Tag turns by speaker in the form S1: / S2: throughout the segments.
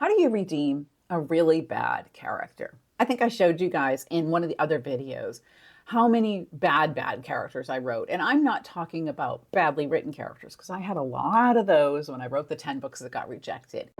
S1: How do you redeem a really bad character? I think I showed you guys in one of the other videos how many bad characters I wrote. And I'm not talking about badly written characters because I had a lot of those when I wrote the 10 books that got rejected.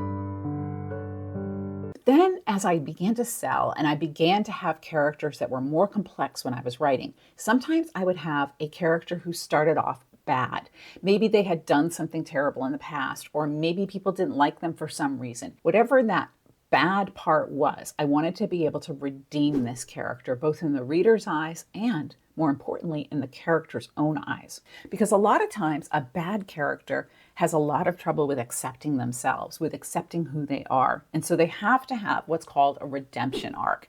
S1: Then, as I began to sell and I began to have characters that were more complex when I was writing, sometimes I would have a character who started off bad. Maybe they had done something terrible in the past, or maybe people didn't like them for some reason. Whatever that bad part was, I wanted to be able to redeem this character, both in the reader's eyes and, more importantly, in the character's own eyes. Because a lot of times, a bad character has a lot of trouble with accepting themselves, with accepting who they are. And so they have to have what's called a redemption arc.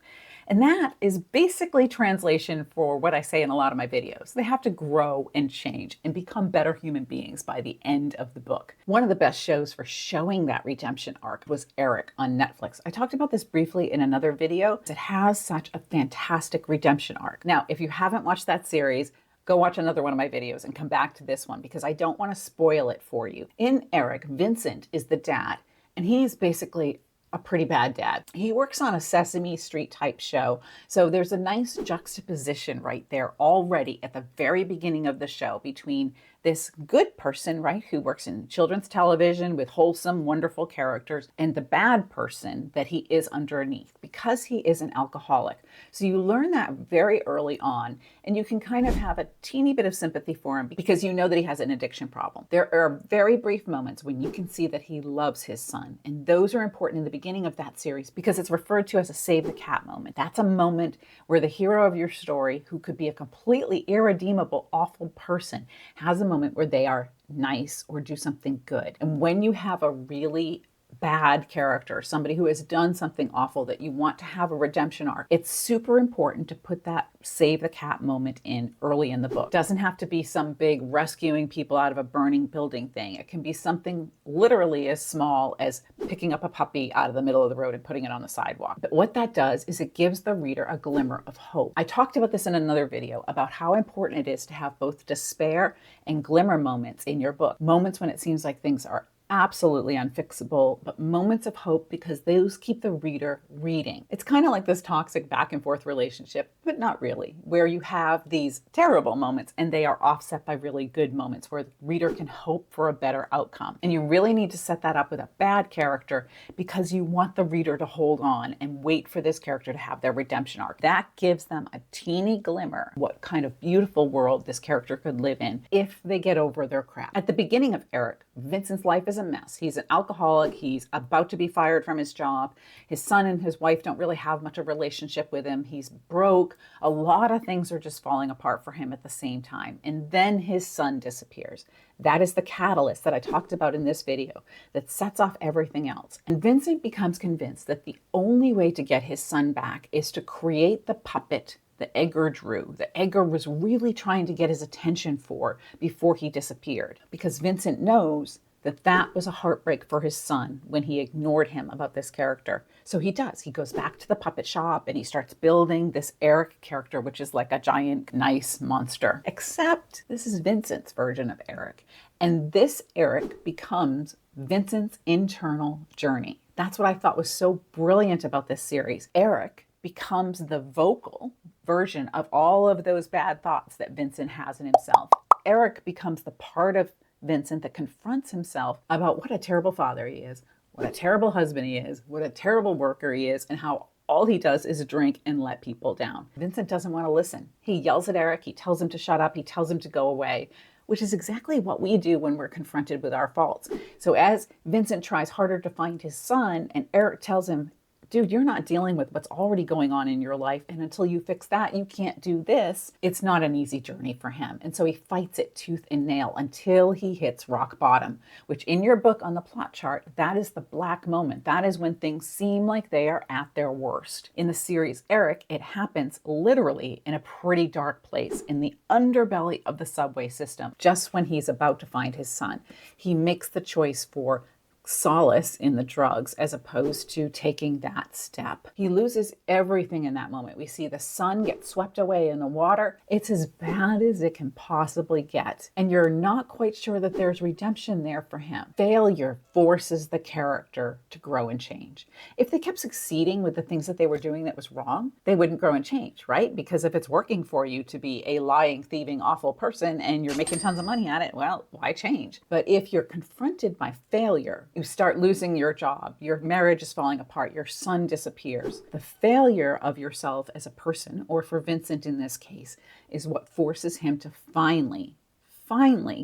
S1: And that is basically translation for what I say in a lot of my videos. They have to grow and change and become better human beings by the end of the book. One of the best shows for showing that redemption arc was Eric on Netflix. I talked about this briefly in another video. It has such a fantastic redemption arc. Now, if you haven't watched that series, go watch another one of my videos and come back to this one because I don't want to spoil it for you. In Eric, Vincent is the dad, and he's basically a pretty bad dad. He works on a Sesame Street type show. So there's a nice juxtaposition right there already at the very beginning of the show between this good person, right, who works in children's television with wholesome, wonderful characters, and the bad person that he is underneath because he is an alcoholic. So you learn that very early on, and you can kind of have a teeny bit of sympathy for him because you know that he has an addiction problem. There are very brief moments when you can see that he loves his son, and those are important in the beginning of that series because it's referred to as a save the cat moment. That's a moment where the hero of your story, who could be a completely irredeemable, awful person, has a moment where they are nice or do something good. And when you have a really bad character, somebody who has done something awful that you want to have a redemption arc, it's super important to put that save the cat moment in early in the book. It doesn't have to be some big rescuing people out of a burning building thing. It can be something literally as small as picking up a puppy out of the middle of the road and putting it on the sidewalk. But what that does is it gives the reader a glimmer of hope. I talked about this in another video about how important it is to have both despair and glimmer moments in your book. Moments when it seems like things are absolutely unfixable, but moments of hope because those keep the reader reading. It's kind of like this toxic back and forth relationship, but not really, where you have these terrible moments and they are offset by really good moments where the reader can hope for a better outcome. And you really need to set that up with a bad character because you want the reader to hold on and wait for this character to have their redemption arc. That gives them a teeny glimmer what kind of beautiful world this character could live in if they get over their crap. At the beginning of Eric, Vincent's life is a mess. He's an alcoholic. He's about to be fired from his job. His son and his wife don't really have much of a relationship with him. He's broke. A lot of things are just falling apart for him at the same time. And then his son disappears. That is the catalyst that I talked about in this video that sets off everything else. And Vincent becomes convinced that the only way to get his son back is to create the puppet that Edgar drew, that Edgar was really trying to get his attention for before he disappeared. Because Vincent knows that that was a heartbreak for his son when he ignored him about this character. So he does. He goes back to the puppet shop and he starts building this Eric character, which is like a giant, nice monster. Except this is Vincent's version of Eric. And this Eric becomes Vincent's internal journey. That's what I thought was so brilliant about this series. Eric becomes the vocal version of all of those bad thoughts that Vincent has in himself. Eric becomes the part of Vincent that confronts himself about what a terrible father he is, what a terrible husband he is, what a terrible worker he is, and how all he does is drink and let people down. Vincent doesn't want to listen. He yells at Eric. He tells him to shut up. He tells him to go away, which is exactly what we do when we're confronted with our faults. So as Vincent tries harder to find his son, and Eric tells him, dude, you're not dealing with what's already going on in your life. And until you fix that, you can't do this. It's not an easy journey for him. And so he fights it tooth and nail until he hits rock bottom, which in your book on the plot chart, that is the black moment. That is when things seem like they are at their worst. In the series Eric, it happens literally in a pretty dark place in the underbelly of the subway system, just when he's about to find his son. He makes the choice for solace in the drugs as opposed to taking that step. He loses everything in that moment. We see the sun get swept away in the water. It's as bad as it can possibly get. And you're not quite sure that there's redemption there for him. Failure forces the character to grow and change. If they kept succeeding with the things that they were doing that was wrong, they wouldn't grow and change, right? Because if it's working for you to be a lying, thieving, awful person and you're making tons of money at it, well, why change? But if you're confronted by failure, you start losing your job, your marriage is falling apart, your son disappears. The failure of yourself as a person, or for Vincent in this case, is what forces him to finally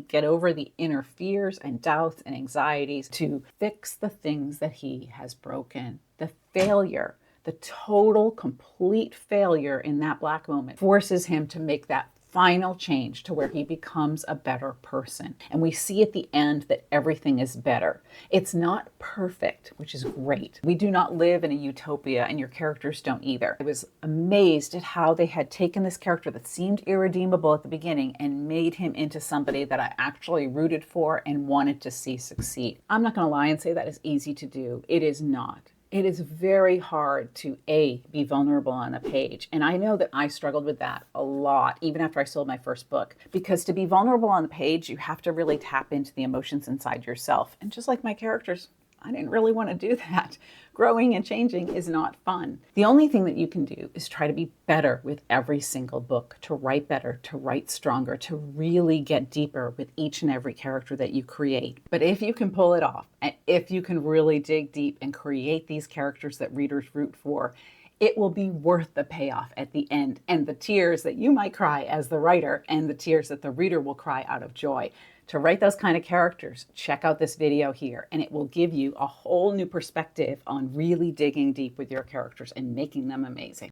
S1: get over the inner fears and doubts and anxieties to fix the things that he has broken. The failure, the total, complete failure in that black moment forces him to make that final change to where he becomes a better person. And we see at the end that everything is better. It's not perfect, which is great. We do not live in a utopia, and your characters don't either. I was amazed at how they had taken this character that seemed irredeemable at the beginning and made him into somebody that I actually rooted for and wanted to see succeed. I'm not going to lie and say that is easy to do. It is not. It is very hard to be vulnerable on a page. And I know that I struggled with that a lot, even after I sold my first book, because to be vulnerable on the page, you have to really tap into the emotions inside yourself. And just like my characters, I didn't really want to do that. Growing and changing is not fun. The only thing that you can do is try to be better with every single book, to write better, to write stronger, to really get deeper with each and every character that you create. But if you can pull it off, and if you can really dig deep and create these characters that readers root for, it will be worth the payoff at the end, and the tears that you might cry as the writer and the tears that the reader will cry out of joy. To write those kind of characters, check out this video here, and it will give you a whole new perspective on really digging deep with your characters and making them amazing.